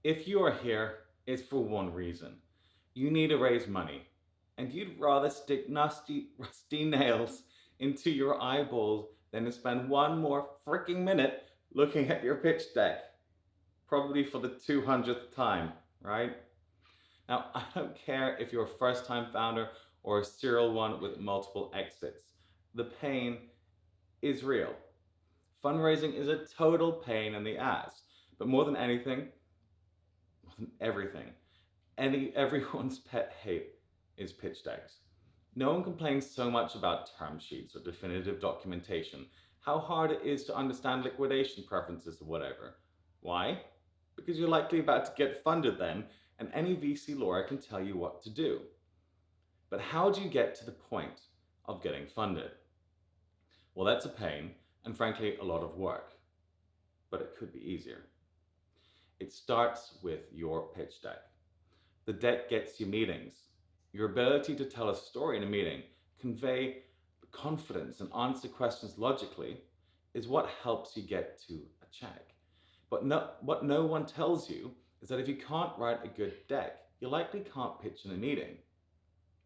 If you are here, it's for one reason. You need to raise money, and you'd rather stick nasty, rusty nails into your eyeballs than to spend one more freaking minute looking at your pitch deck, probably for the 200th time, right? Now, I don't care if you're a first time founder or a serial one with multiple exits. The pain is real. Fundraising is a total pain in the ass. But more than anything, more than everything, everyone's pet hate is pitch decks. No one complains so much about term sheets or definitive documentation, how hard it is to understand liquidation preferences or whatever. Why? Because you're likely about to get funded then, and any VC lawyer can tell you what to do. But how do you get to the point of getting funded? Well, that's a pain, and frankly, a lot of work. But it could be easier. It starts with your pitch deck. The deck gets you meetings. Your ability to tell a story in a meeting, convey confidence, and answer questions logically is what helps you get to a check. But what no one tells you is that if you can't write a good deck, you likely can't pitch in a meeting.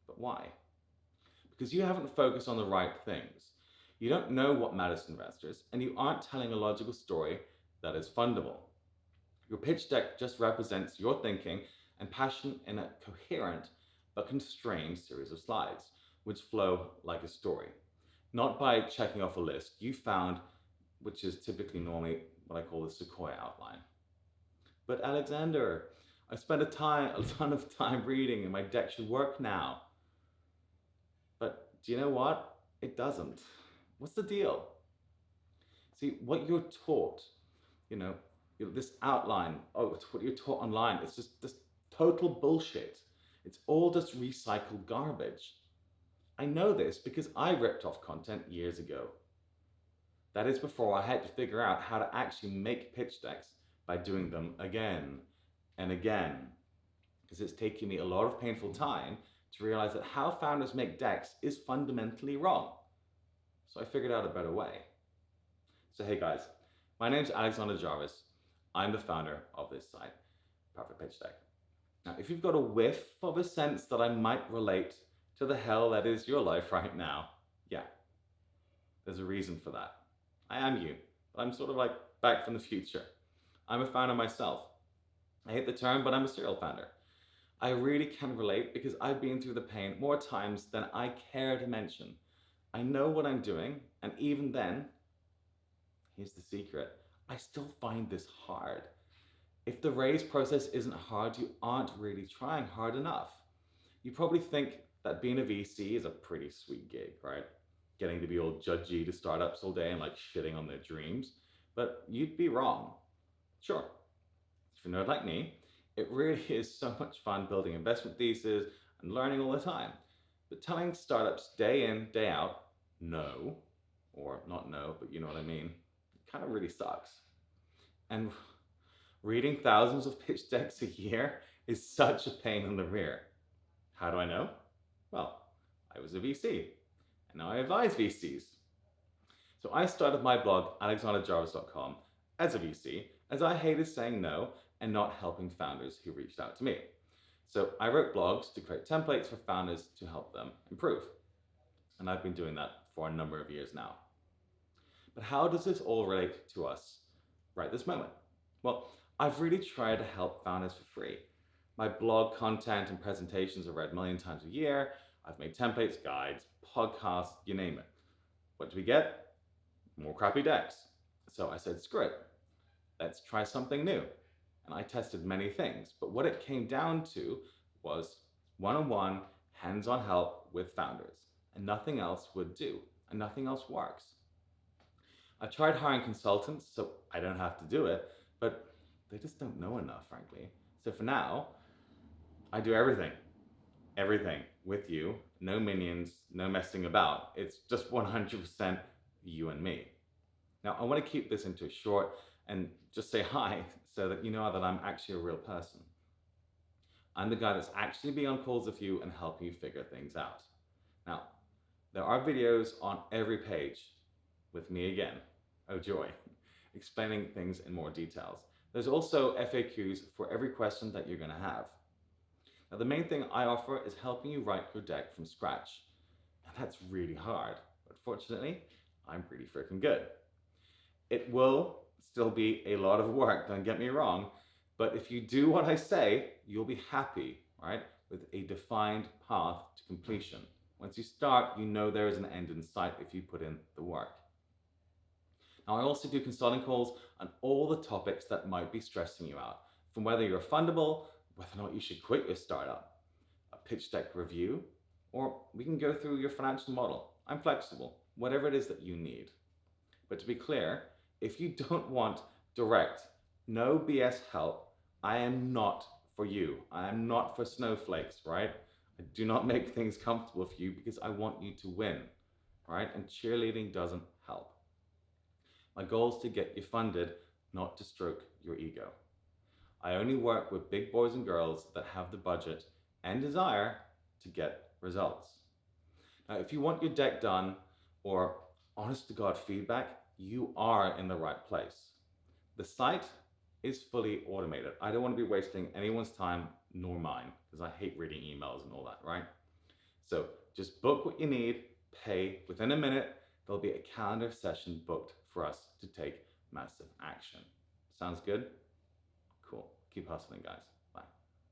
But why? Because you haven't focused on the right things. You don't know what matters to investors, and you aren't telling a logical story that is fundable. Your pitch deck just represents your thinking and passion in a coherent but constrained series of slides, which flow like a story. Not by checking off a list you found, which is typically normally what I call the Sequoia outline. But Alexander, I spent a ton of time reading, and my deck should work now. But do you know what? It doesn't. What's the deal? See, what you're taught, you know, this outline, oh, it's what you're taught online, it's just this total bullshit. It's all just recycled garbage. I know this because I ripped off content years ago. That is before I had to figure out how to actually make pitch decks by doing them again and again. Because it's taken me a lot of painful time to realize that how founders make decks is fundamentally wrong. So I figured out a better way. So hey guys, my name's Alexander Jarvis. I'm the founder of this site, Perfect Pitch Deck. Now, if you've got a whiff of a sense that I might relate to the hell that is your life right now, yeah, there's a reason for that. I am you, but I'm sort of like back from the future. I'm a founder myself. I hate the term, but I'm a serial founder. I really can relate because I've been through the pain more times than I care to mention. I know what I'm doing, and even then, here's the secret, I still find this hard. If the raise process isn't hard, you aren't really trying hard enough. You probably think that being a VC is a pretty sweet gig, right? Getting to be all judgy to startups all day and like shitting on their dreams. But you'd be wrong. Sure, if you're a nerd like me, it really is so much fun building investment theses and learning all the time. But telling startups day in, day out, no, or not no, but you know what I mean, it kind of really sucks. And reading thousands of pitch decks a year is such a pain in the rear. How do I know? Well, I was a VC, and now I advise VCs. So I started my blog, alexanderjarvis.com, as a VC, as I hated saying no and not helping founders who reached out to me. So I wrote blogs to create templates for founders to help them improve. And I've been doing that for a number of years now. But how does this all relate to us right this moment? Well, I've really tried to help founders for free. My blog content and presentations are read a million times a year. I've made templates, guides, podcasts, you name it. What do we get? More crappy decks. So I said, screw it. Let's try something new. And I tested many things, but what it came down to was one-on-one, hands-on help with founders, and nothing else would do, and nothing else works. I tried hiring consultants, so I don't have to do it, but they just don't know enough, frankly. So for now, I do everything with you, no minions, no messing about. It's just 100% you and me. Now, I want to keep this into a short and just say hi so that you know that I'm actually a real person. I'm the guy that's actually be on calls with you and helping you figure things out. Now, there are videos on every page with me again, oh joy, explaining things in more details. There's also FAQs for every question that you're going to have. Now, the main thing I offer is helping you write your deck from scratch. And that's really hard, but fortunately, I'm pretty freaking good. It will still be a lot of work, don't get me wrong, but if you do what I say, you'll be happy, right? With a defined path to completion. Once you start, you know there is an end in sight if you put in the work. Now, I also do consulting calls on all the topics that might be stressing you out, from whether you're fundable, whether or not you should quit your startup, a pitch deck review, or we can go through your financial model. I'm flexible, whatever it is that you need. But to be clear, if you don't want direct, no BS help, I am not for you. I am not for snowflakes, right? I do not make things comfortable for you because I want you to win, right? And cheerleading doesn't help. My goal is to get you funded, not to stroke your ego. I only work with big boys and girls that have the budget and desire to get results. Now, if you want your deck done or honest to God feedback, you are in the right place. The site is fully automated. I don't want to be wasting anyone's time nor mine because I hate reading emails and all that, right? So just book what you need, pay within a minute. There'll be a calendar session booked for us to take massive action. Sounds good? Cool. Keep hustling, guys.